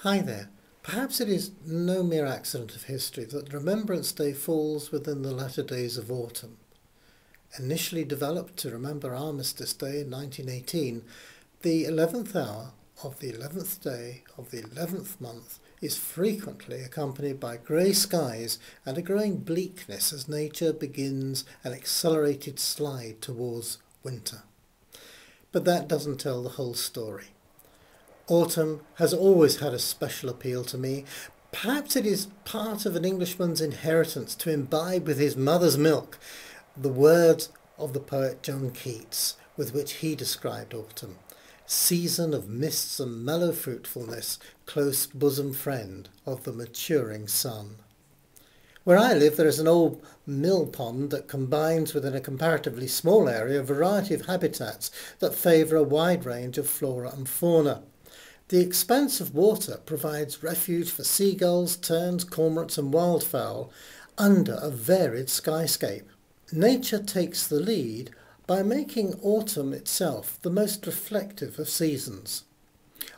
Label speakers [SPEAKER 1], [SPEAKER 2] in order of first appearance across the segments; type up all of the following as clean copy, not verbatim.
[SPEAKER 1] Hi there. Perhaps it is no mere accident of history that Remembrance Day falls within the latter days of autumn. Initially developed to remember Armistice Day in 1918, the 11th hour of the 11th day of the 11th month is frequently accompanied by grey skies and a growing bleakness as nature begins an accelerated slide towards winter. But that doesn't tell the whole story. Autumn has always had a special appeal to me. Perhaps it is part of an Englishman's inheritance to imbibe with his mother's milk the words of the poet John Keats, with which he described autumn. Season of mists and mellow fruitfulness, close bosom friend of the maturing sun. Where I live there is an old mill pond that combines within a comparatively small area a variety of habitats that favour a wide range of flora and fauna. The expanse of water provides refuge for seagulls, terns, cormorants and wildfowl under a varied skyscape. Nature takes the lead by making autumn itself the most reflective of seasons.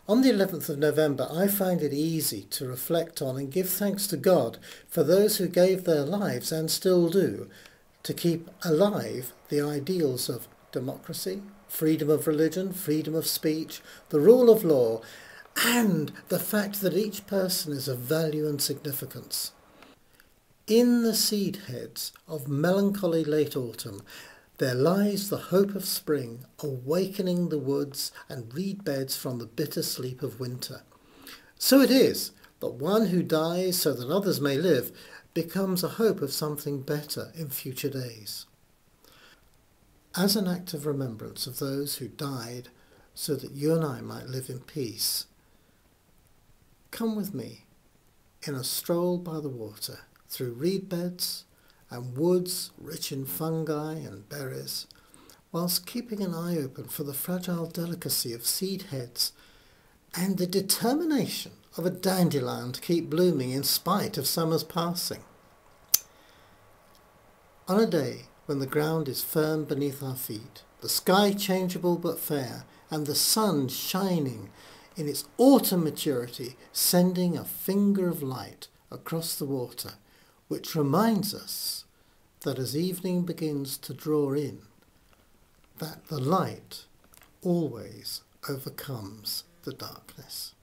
[SPEAKER 1] On the 11th of November, I find it easy to reflect on and give thanks to God for those who gave their lives and still do to keep alive the ideals of democracy, freedom of religion, freedom of speech, the rule of law, and the fact that each person is of value and significance. In the seed heads of melancholy late autumn, there lies the hope of spring awakening the woods and reed beds from the bitter sleep of winter. So it is that one who dies so that others may live becomes a hope of something better in future days. As an act of remembrance of those who died so that you and I might live in peace, come with me in a stroll by the water through reed beds and woods rich in fungi and berries, whilst keeping an eye open for the fragile delicacy of seed heads and the determination of a dandelion to keep blooming in spite of summer's passing. On a day when the ground is firm beneath our feet, the sky changeable but fair, and the sun shining in its autumn maturity, sending a finger of light across the water, which reminds us that as evening begins to draw in, that the light always overcomes the darkness.